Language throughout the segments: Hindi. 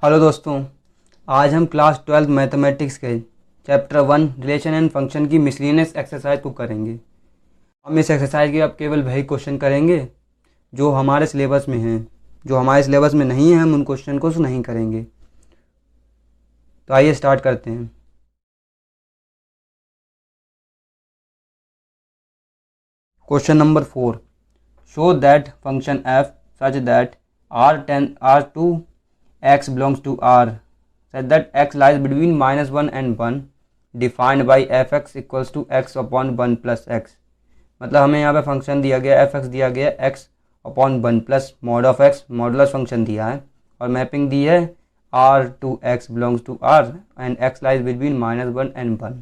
हेलो दोस्तों, आज हम क्लास 12 मैथमेटिक्स के चैप्टर 1 रिलेशन एंड फंक्शन की मिसलिनियस एक्सरसाइज को करेंगे। हम इस एक्सरसाइज के अब केवल वही क्वेश्चन करेंगे जो हमारे सिलेबस में हैं। जो हमारे सिलेबस में नहीं है हम उन क्वेश्चन को नहीं करेंगे। तो आइए स्टार्ट करते हैं। Question number 4, show that function F such that R2 x belongs to R such that x lies between -1 and 1 defined by fx equals to x upon 1 plus x। मतलब हमें यहाँ पे फंक्शन दिया गया fx दिया गया x upon 1 plus mod of x modulus function दिया है और मैपिंग दी है R2x belongs to R and x lies between -1 and 1।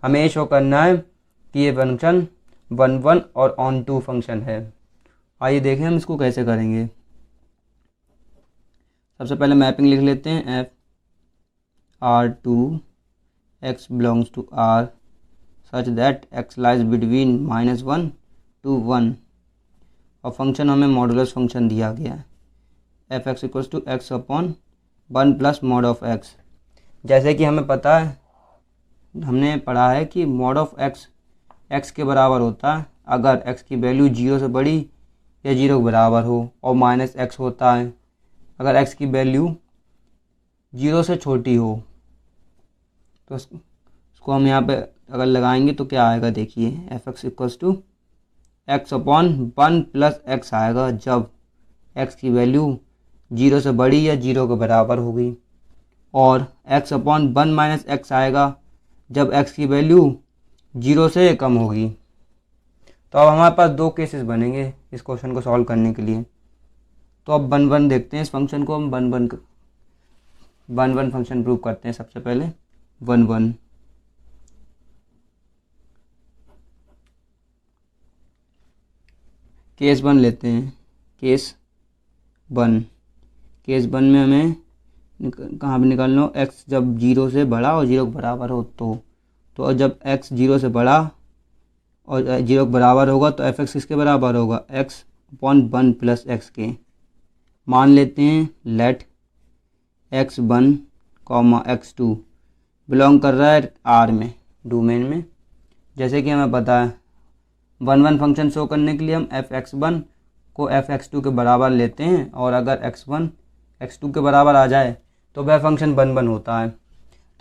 हमें ये शो करना है कि ये फंक्शन 1 1 और ऑन 2 फंक्शन है। आइए देखें हम इसको कैसे करेंगे। सबसे पहले मैपिंग लिख लेते हैं F R2x belongs to R such that x lies between -1 to 1 और फंक्शन हमें मॉडुलस फंक्शन दिया गया है f x equals to x upon 1 plus mod of x. जैसे कि हमें पता है, हमने पढ़ा है कि मॉड ऑफ एक्स एक्स के बराबर होता है अगर एक्स की वैल्यू 0 से बड़ी या 0 के बराबर हो, और माइनस एक्स होता है अगर x की वैल्यू 0 से छोटी हो। तो इसको हम यहाँ पे अगर लगाएंगे तो क्या आएगा, देखिए f x equals to x upon 1 plus x आएगा जब x की वैल्यू 0 से बड़ी या 0 के बराबर होगी, और x अपॉन 1 माइनस एक्स आएगा जब x की वैल्यू 0 से कम होगी। तो अब हमारे पास दो केसेस बनेंगे इस क्वेश्चन को सॉल्व करने के लिए। तो अब 1 1 देखते हैं इस फंक्शन को। हम 1 1 फंक्शन प्रूव करते हैं। सबसे पहले 1 1 केस 1 लेते हैं। केस 1 में हमें कहाँ पे निकालना हो, x जब 0 से बड़ा और 0 के बराबर हो तो जब x 0 से बड़ा और 0 के बराबर होगा तो एफ एक्स किसके बराबर होगा, x अपॉन 1 प्लस एक्स के। मान लेते हैं लेट x1, x2 बिलोंग कर रहा है R में, डोमेन में। जैसे कि हमें पता है 1 1 फंक्शन शो करने के लिए हम f(x1) को f(x2) के बराबर लेते हैं, और अगर x1 x2 के बराबर आ जाए तो वह फंक्शन 1 1 होता है।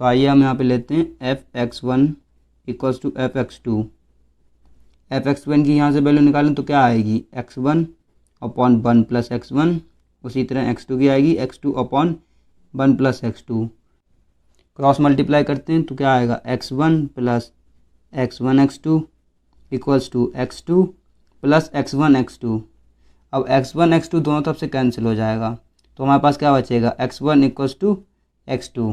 तो आइए हम यहाँ पे लेते हैं f(x1) equals to f(x2). f(x1) की यहाँ से वैल्यू निकालें तो क्या आएगी, x1 अपॉन 1 प्लस x1। उसी तरह x2 की आएगी x2 upon 1 plus x2। Cross multiply करते हैं तो क्या आएगा, x1 plus x1 x2 equals to x2 plus x1 x2। अब x1 x2 दोनों तरफ से कैंसिल हो जाएगा तो हमारे पास क्या बचेगा, x1 इक्वल्स टू x2।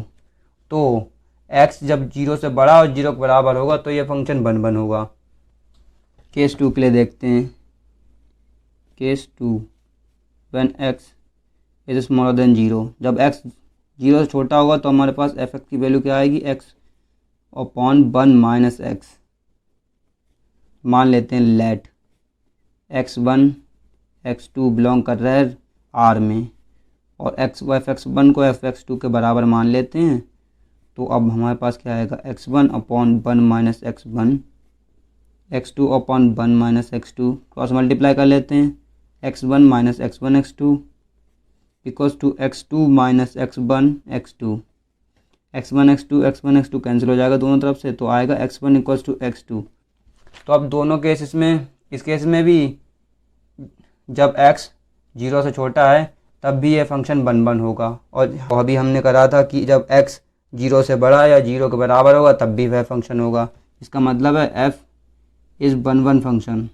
तो x जब 0 से बड़ा और 0 के बराबर होगा तो ये फंक्शन 1 1 होगा। केस 2 के लिए देखते हैं। Case 2 when x is smaller then 0, जब x 0 से छोटा होगा तो हमारे पास एफ एक्स की वैल्यू क्या आएगी, x अपॉन 1 माइनस एक्स। मान लेते हैं लेट x1 x2 बिलोंग कर रहा है R में, और f(x1) को f(x2) के बराबर मान लेते हैं। तो अब हमारे पास क्या आएगा, x1 upon 1 minus x1, x2 upon 1 minus x2। Cross multiply कर लेते हैं, x1 minus x1 x2 equals to x2 minus x1 x2। x1 x2 cancel हो जाएगा दोनों तरफ से, तो आएगा x1 इक्वल्स टू x2। तो अब दोनों केसेस में, इस केस में भी जब x 0 से छोटा है तब भी ये फंक्शन 1 1 होगा, और अभी हमने करा था कि जब x 0 से बड़ा या 0 के बराबर होगा तब भी वह फंक्शन होगा। इसका मतलब है f इज़ 1 1 फंक्शन।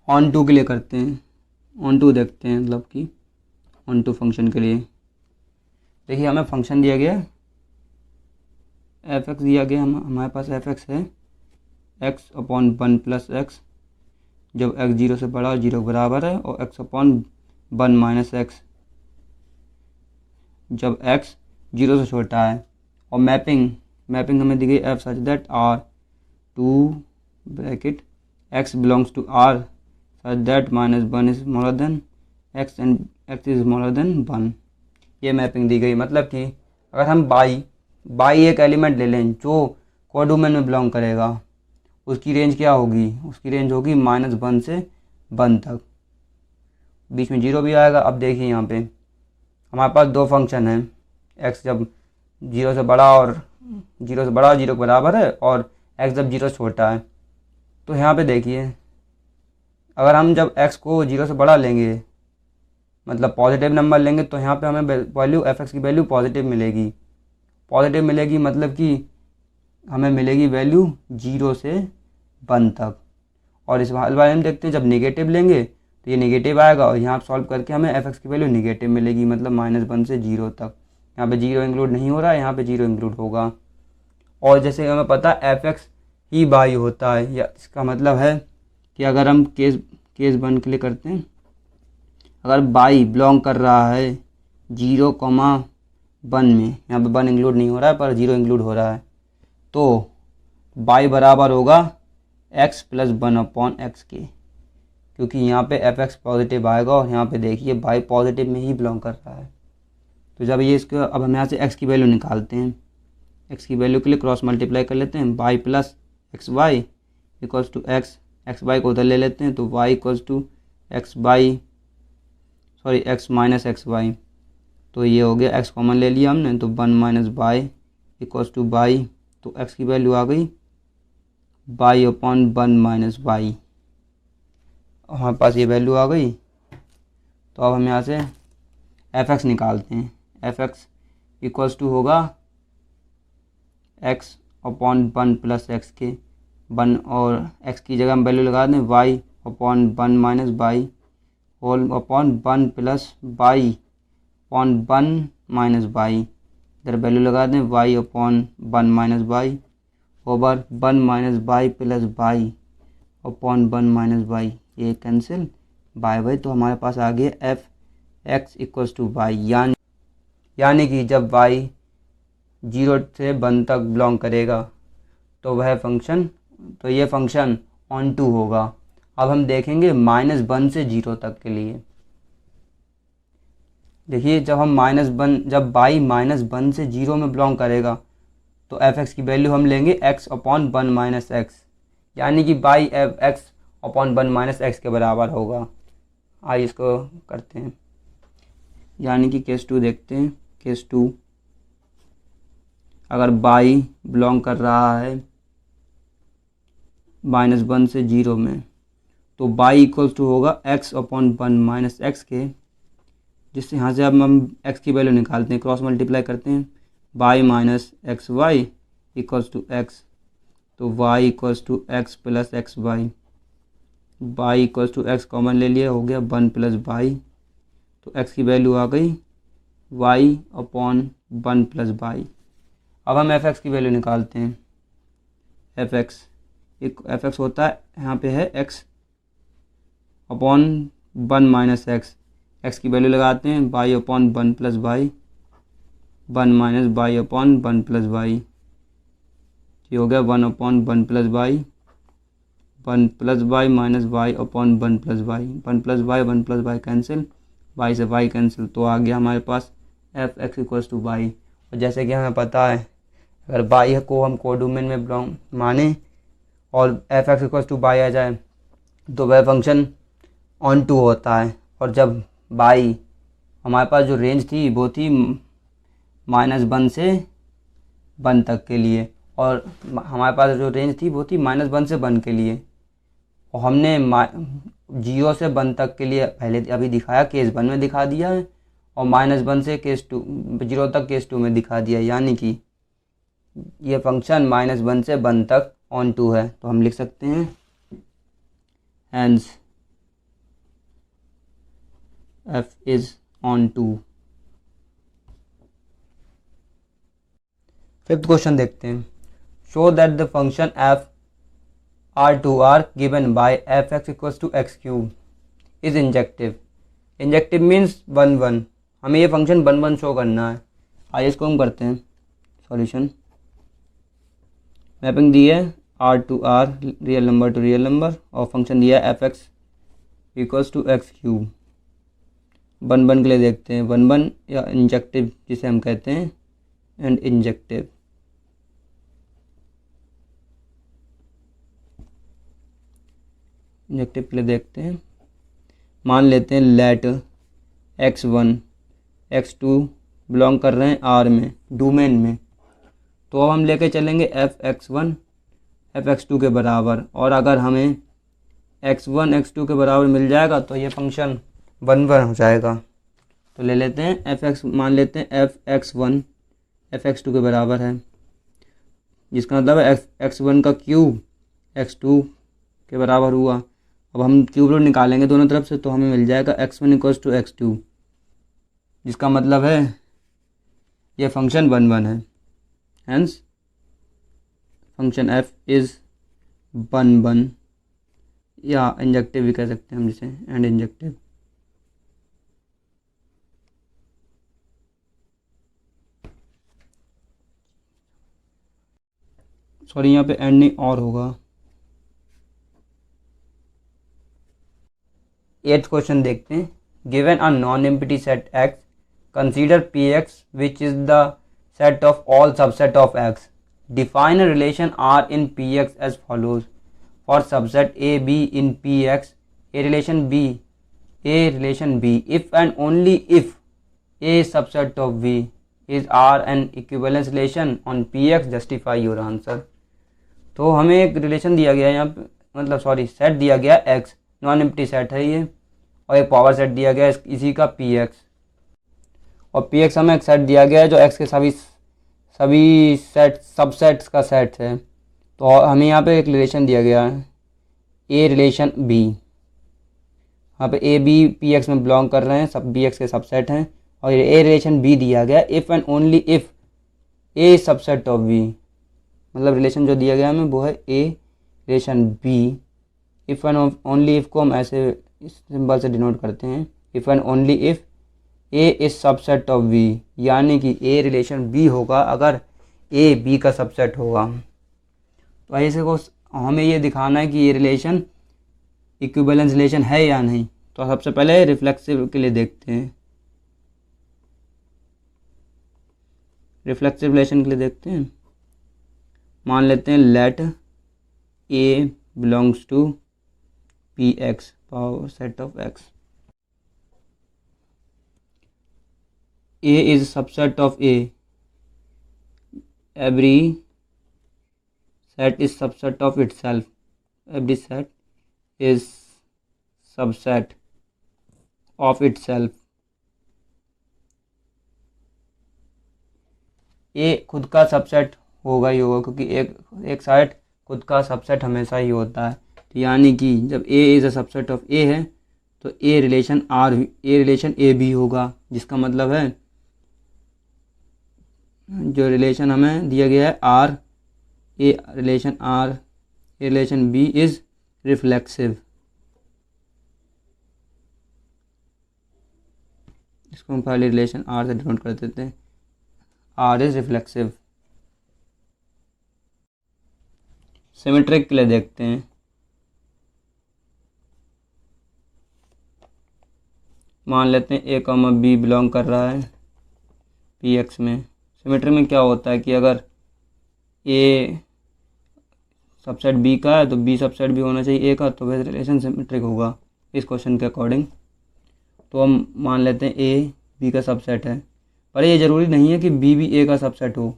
ऑन 2 के लिए करते हैं। ऑन 2 देखते हैं, मतलब कि ऑन 2 फंक्शन के लिए देखिए हमें फंक्शन दिया गया एफ एक्स दिया गया, हमारे पास एफ एक्स है एक्स अपॉन 1 प्लस एक्स जब एक्स 0 से बड़ा और 0 के बराबर है, और एक्स अपॉन 1 माइनस एक्स जब एक्स 0 से छोटा है। और मैपिंग हमें दी गई f such that R2 bracket x belongs to R such that -1 is smaller than x and x is smaller than 1। ये मैपिंग दी गई। मतलब कि अगर हम बाई एक एलिमेंट ले लें जो कोडोमेन में बिलोंग करेगा, उसकी रेंज क्या होगी? उसकी रेंज होगी -1 से 1 तक, बीच में 0 भी आएगा। अब देखिए यहाँ पे हमारे पास दो फंक्शन हैं, x जब 0 से बड़ा और 0 के बराबर है, और x जब 0 से छोटा है। तो यहाँ पे देखिए अगर हम जब x को 0 से बड़ा लेंगे, मतलब पॉजिटिव नंबर लेंगे, तो यहाँ पे हमें वैल्यू f(x) की वैल्यू पॉजिटिव मिलेगी। पॉजिटिव मिलेगी मतलब कि हमें मिलेगी वैल्यू 0 से 1 तक। और इस हल वाले में देखते हैं जब नेगेटिव लेंगे तो ये नेगेटिव आएगा, और यहाँ सॉल्व करके हमें f(x) की वैल्यू नेगेटिव मिलेगी, मतलब -1 से 0 तक। यहाँ पे 0 इंक्लूड नहीं हो रहा है, यहाँ पे 0 इंक्लूड होगा। और जैसे हमें पता है f(x) ही बाई होता है, या इसका मतलब है कि अगर हम केस 1 के लिए करते हैं, अगर बाई बिलोंग कर रहा है 0,1 में, यहाँ पे 1 इंक्लूड नहीं हो रहा है पर 0 इंक्लूड हो रहा है, तो बाई बराबर होगा x + 1/x के, क्योंकि यहाँ पे f(x) पॉजिटिव आएगा, और यहाँ पे देखिए बाई पॉजिटिव में ही बिलोंग कर रहा है। तो जब ये इसको अब हम यहाँ से x की वैल्यू निकालते हैं, x की वैल्यू के लिए क्रॉस मल्टीप्लाई कर लेते हैं, y + xy equals to x by को उधर ले लेते हैं, तो y equals to x minus xy। तो ये हो गया, x कॉमन ले लिया हमने, तो 1 - y इक्वल्स टू y। तो x की वैल्यू आ गई y/1 - y। हमारे पास ये वैल्यू आ गई। तो अब हम यहाँ से f(x) निकालते हैं। f(x) इक्वल्स टू होगा x/1 + x के 1, और x की जगह हम वैल्यू लगा दें y/1 - y whole upon 1 + y/1 - y। इधर वैल्यू लगा दें y/1 - y over 1 - y + y/1 - y। ये कैंसिल बाय। तो हमारे पास आ गया f(x) इक्वल्स टू y, यानी कि जब y 0 से 1 तक बिलोंग करेगा तो ये फंक्शन ऑन टू होगा। अब हम देखेंगे -1 से 0 तक के लिए। देखिए जब y -1 से 0 में बिलोंग करेगा तो f(x) की वैल्यू हम लेंगे x/1 - x, यानी कि y x/1 - x के बराबर होगा। आइए इसको करते हैं, यानी कि केस 2 देखते हैं। केस 2, अगर y बिलोंग कर रहा है -1 से 0 में, तो y इक्वल्स टू होगा x/1 - x के, जिससे यहाँ से अब हम x की वैल्यू निकालते हैं, क्रॉस मल्टीप्लाई करते हैं, y - xy equals to x। तो y equals to x + xy, y equals to x common ले लिया, हो गया 1 + y। तो x की वैल्यू आ गई y/1 + y। अब हम f(x) की वैल्यू निकालते हैं। f(x) होता है, यहाँ पे है x/1 - x। x की वैल्यू लगाते हैं y/1 + y, 1 - y/1 + y। ये हो गया 1/1 + y, 1 + y - y/1 + y। 1 + y 1 + y cancel, y से y कैंसिल, तो आ गया हमारे पास f(x) इक्वल्स टू y। और जैसे कि हमें पता है अगर y को हम कोडोमेन में बिलोंग माने और f(x) इक्वल्स टू y आ जाए तो वह फंक्शन ऑन टू होता है। और जब y हमारे पास जो रेंज थी वो थी -1 से 1 तक के लिए, और हमारे पास जो रेंज थी वो थी -1 से 1 के लिए, और हमने 0 से 1 तक के लिए पहले अभी दिखाया, केस 1 में दिखा दिया है, और -1 से केस 2 0 तक केस 2 में दिखा दिया, यानी कि ये फंक्शन -1 से 1 तक ऑन टू है। तो हम लिख सकते हैं hence f is onto. 5th question देखते हैं। Show that the function f R2R given by f(x) equals to x³ is injective. Injective means 1 1, हमें ये फंक्शन 1 1 शो करना है। आइए इसको हम करते हैं सॉल्यूशन। मैपिंग दी है R2R, real number to real number, और फंक्शन दिया है f(x) equals to x cube. One one के लिए देखते हैं, वन वन या इंजेक्टिव जिसे हम कहते हैं, एंड इंजेक्टिव। इंजेक्टिव के लिए देखते हैं, मान लेते हैं लेट x1 x2 बिलोंग कर रहे हैं आर में, डोमेन में, तो अब हम लेके चलेंगे f(x1) f(x2) के बराबर, और अगर हमें x1 x2 के बराबर मिल जाएगा तो ये फंक्शन वन वन हो जाएगा। तो ले लेते हैं fx, मान लेते हैं f(x1) f(x2) के बराबर है, जिसका मतलब है x1 का क्यूब x2 के बराबर हुआ। अब हम क्यूब रूट निकालेंगे दोनों तरफ से, तो हमें मिल जाएगा x1 इक्वल्स टू x2, जिसका मतलब है ये फंक्शन वन वन है। Hence function f is one one, या इंजेक्टिव भी कह सकते हैं हम जिसे, एंड इंजेक्टिव। सॉरी, यहाँ पे एंड नहीं और होगा। 8th क्वेश्चन देखते हैं। Given a non empty set x, consider px which is the set of all subset of x। Define a relation r in px as follows. For subset a b in px, a relation b if and only if a subset of v is r an equivalence relation on px, justify your answer। तो हमें एक रिलेशन दिया गया है यहाँ पे, मतलब सॉरी सेट दिया गया x, नॉन एम्प्टी सेट है ये, और एक पावर सेट दिया गया है इसी का px, और px हमें एक सेट दिया गया है जो x के सभी सबसेट्स का सेट है। तो हमें यहाँ पे एक रिलेशन दिया गया है a रिलेशन b, यहाँ पे a b px में बिलोंग कर रहे हैं, सब bx के सबसेट हैं, और ये a रिलेशन b दिया गया if and only if a subset of v, मतलब रिलेशन जो दिया गया हमें वो है a relation b। If and only if को हम ऐसे इस सिंबल से डिनोट करते हैं, if and only if a is subset of v, यानी कि a रिलेशन b होगा अगर a b का सबसेट होगा। तो ऐसे को हमें ये दिखाना है कि ये रिलेशन इक्विवेलेंस रिलेशन है या नहीं। तो सबसे पहले रिफ्लेक्सिव के लिए देखते हैं, रिफ्लेक्सिव रिलेशन के लिए देखते हैं। मान लेते हैं let a belongs to px, power set of x। a is subset of a, every set is subset of itself, every set is subset of itself। a खुद का सबसेट होगा ही होगा, क्योंकि एक सेट खुद का सबसेट हमेशा ही होता है। तो यानी कि जब a is a subset of a है तो a रिलेशन a भी होगा, जिसका मतलब है जो रिलेशन हमें दिया गया है r, a relation b is reflexive. इसको हम पहले रिलेशन r से डिनोट कर देते हैं, r इज़ रिफ्लेक्सिव। सिमेट्रिक के लिए देखते हैं। मान लेते हैं a कॉमा b बिलोंग कर रहा है px में। सिमेट्री में क्या होता है कि अगर a सबसेट b का है तो b सबसेट भी होना चाहिए a का, तो वह रिलेशन सिमेट्रिक होगा इस क्वेश्चन के अकॉर्डिंग। तो हम मान लेते हैं a b का सबसेट है, पर ये ज़रूरी नहीं है कि b भी a का सबसेट हो,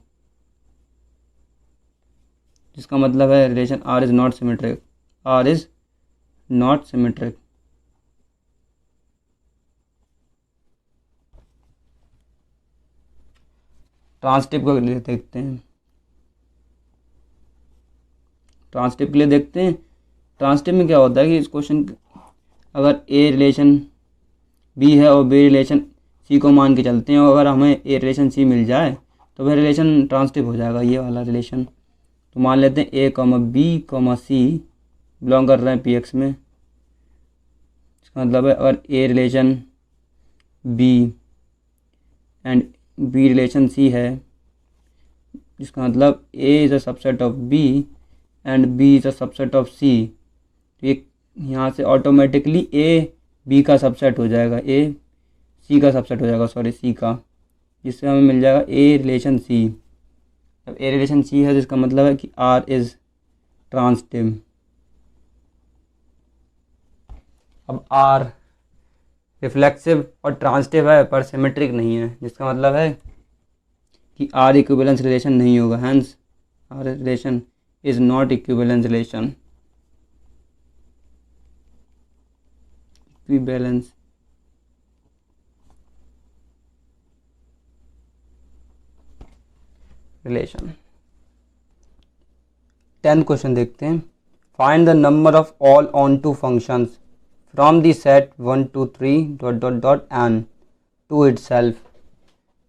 जिसका मतलब है relation r is not symmetric, r is not symmetric. Transitive के लिए देखते हैं, ट्रांसटिव के लिए देखते हैं। ट्रांसटिव में क्या होता है कि इस क्वेश्चन अगर a रिलेशन b है और b रिलेशन c को मान के चलते हैं, और अगर हमें a रिलेशन c मिल जाए तो वह रिलेशन ट्रांसटिव हो जाएगा, ये वाला रिलेशन। तो मान लेते हैं a comma b comma c belong कर रहे हैं px में। इसका मतलब है अगर a relation b and b relation c है, जिसका मतलब a is a subset of b and b is a subset of c, तो ये यहाँ से ऑटोमेटिकली ए बी का सबसेट हो जाएगा, ए सी का सबसेट हो जाएगा, सॉरी सी का, जिससे हमें मिल जाएगा ए रिलेशन सी। अब ए रिलेशन सी है जिसका मतलब है कि आर इज़ ट्रांसिटिव। अब आर रिफ्लेक्सिव और ट्रांसिटिव है पर सिमेट्रिक नहीं है, जिसका मतलब है कि आर इक्विवेलेंस रिलेशन नहीं होगा, hence R relation is not equivalence relation. Equivalence relation. 10th question देखते हैं। Find the number of all onto functions from the set 1 2 3 dot dot dot n to itself.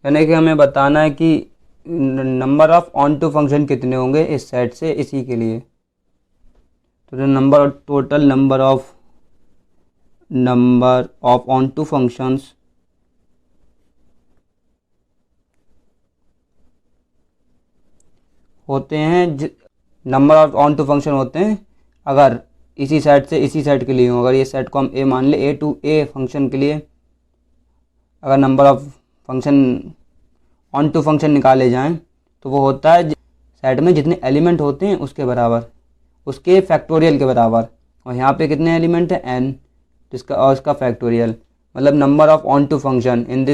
यानी कि हमें बताना है कि number of onto function कितने होंगे इस सेट से इसी के लिए। तो total number of onto functions होते हैं, number of onto function होते हैं अगर इसी सेट से इसी सेट के लिए हो। अगर ये सेट को हम ए मान ले, ए फंक्शन के लिए अगर number of function onto function निकाले जाएं तो वो होता है सेट में जितने एलिमेंट होते हैं उसके बराबर, उसके फैक्टोरियल के बराबर। और यहाँ पे कितने एलिमेंट हैं, एन, जिसका और उसका फैक्टोरियल, मतलब number of onto function in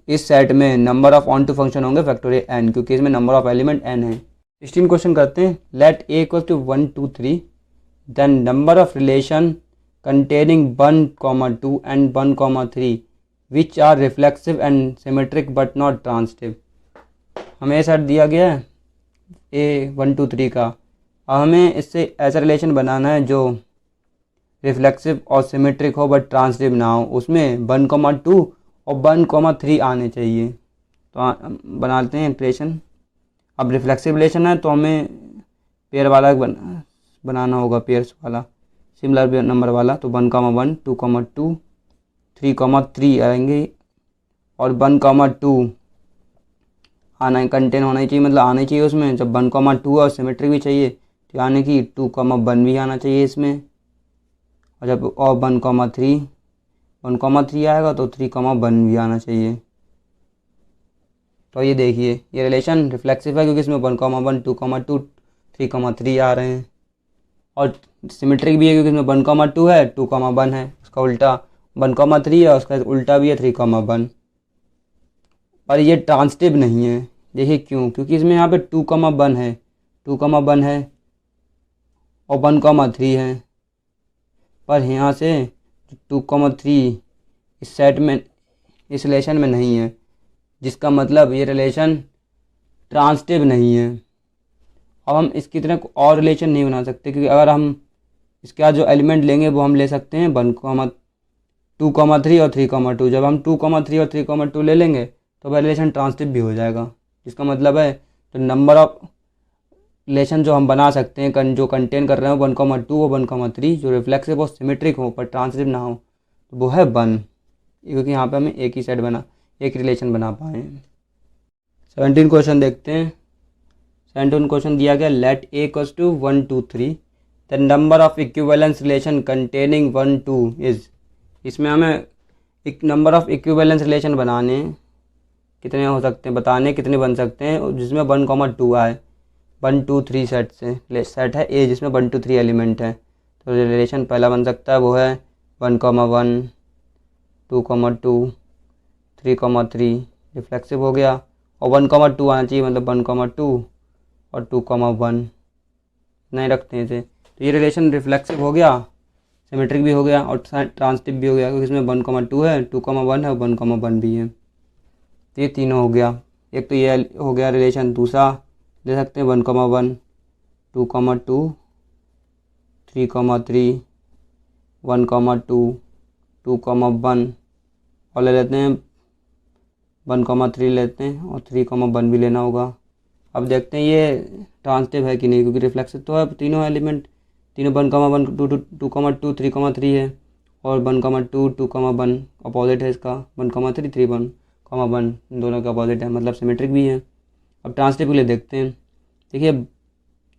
इस सेट में number of onto function होंगे फैक्टोरियल एन, क्योंकि इसमें नंबर ऑफ एलिमेंट एन है। 16 क्वेश्चन करते हैं। Let A equal to 1 2 3 then number of relation containing 1 2 and 1 3 which are reflexive and symmetric but not transitive. हमें ये सेट दिया गया है ए 1 2 3 का। अब हमें इससे ऐसा रिलेशन बनाना है जो रिफ्लेक्सिव और सिमेट्रिक हो बट ट्रांसिटिव ना हो। उसमें 1 2 और 1 3 आने चाहिए। तो बनाते हैं रिलेशन। अब रिफ्लेक्सिव रिलेशन है तो हमें पेयर वाला बनाना होगा, पेयर्स वाला, सिमिलर नंबर वाला। तो 1 1 2 2 3 3 आएंगे और 1 2 आना कंटेन होना ही चाहिए, मतलब आना चाहिए उसमें। जब 1 2 और सिमेट्रिक भी चाहिए तो यानी कि 2 1 भी आना चाहिए इसमें। और जब और 1 3 आएगा तो 3 1 भी आना चाहिए। तो ये देखिए ये रिलेशन रिफ्लेक्सिव है क्योंकि इसमें 1 1 2 2 3 3 आ रहे हैं। और सिमेट्रिक भी है क्योंकि इसमें 1 2 है, 2 1 है, उसका उल्टा 1 3 है, उसका उल्टा भी है 3 1। पर ये ट्रांसिटिव नहीं है। देखिए क्यों, क्योंकि इसमें यहाँ पे 2 1 है, 2 1 है और 1 3 है। पर यहाँ से 2 3 इस सेट में, इस रिलेशन में नहीं है, जिसका मतलब ये रिलेशन ट्रांसिटिव नहीं है। अब हम इसकी तरह और रिलेशन नहीं बना सकते, क्योंकि अगर हम इसका जो एलिमेंट लेंगे वो हम ले सकते हैं 1 2 3 और 3 2। जब हम 2 3 और 3 2 ले लेंगे तो वह रिलेशन ट्रांसिटिव भी हो जाएगा। जिसका मतलब है तो नंबर ऑफ रिलेशन जो हम बना सकते हैं जो कंटेन कर रहे हो 1 2 और 1 3, जो रिफ्लेक्सिव और सिमेट्रिक हो पर ट्रांसिटिव ना हो, तो वो है 1, क्योंकि यहाँ पे हमें एक ही सेट एक रिलेशन बना पाए। 17 क्वेश्चन देखते हैं। 17 क्वेश्चन दिया गया let A equals to 1 2 3 the number of equivalence relation containing 1 2 is. इसमें हमें एक नंबर ऑफ इक्विवेलेंस रिलेशन बनाने, कितने हो सकते हैं बताने, कितने बन सकते हैं जिसमें 1 2 आए। 1 2 3 सेट से सेट है ए जिसमें 1 2 3 एलिमेंट है। तो रिलेशन पहला बन सकता है वो है 1 1 2 2 3 3 रिफ्लेक्सिव हो गया। और 1 2 आना चाहिए, मतलब 1 2 और 2 1 नहीं रखते हैं इसे। तो ये रिलेशन रिफ्लेक्सिव हो गया, सिमेट्रिक भी हो गया और ट्रांसिटिव भी हो गया, क्योंकि इसमें 1 2 है, 2 1 है और 1 1 भी है। तो ये तीनों हो गया। एक तो ये हो गया रिलेशन। दूसरा ले सकते हैं 1 1 2 2 3 3 1 2 2 1 और ले लेते हैं 1 3 लेते हैं और 3 1 भी लेना होगा। अब देखते हैं ये ट्रांसिटिव है कि नहीं, क्योंकि रिफ्लेक्सिव तो है, तीनों एलिमेंट तीनों 1 1 2 2 2 3 3 है और 1 2 2 1 अपोजिट है इसका। 1 3 3 1 1 दोनों का अपोजिट है, मतलब सिमेट्रिक भी है। अब ट्रांसिटिव के लिए देखते हैं। देखिए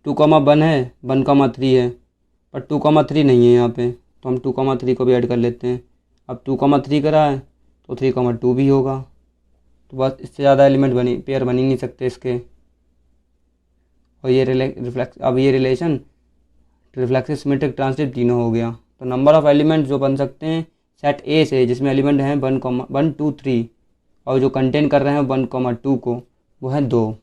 2 1 है, 1 3 है पर 2,3 नहीं है यहाँ पे, तो हम 2,3 को भी ऐड कर लेते हैं। अब 2,3 करा है तो 3,2 भी होगा। तो बस इससे ज़्यादा एलिमेंट पेयर बन ही नहीं सकते इसके। और ये अब ये रिलेशन रिफ्लेक्सिव, सिमेट्रिक, ट्रांजिटिव तीनों हो गया। तो नंबर ऑफ एलिमेंट जो बन सकते हैं सेट ए से, जिसमें एलिमेंट हैं 1, 2, 3, और जो कंटेन कर रहे हैं 1, 2 को, वो है 2।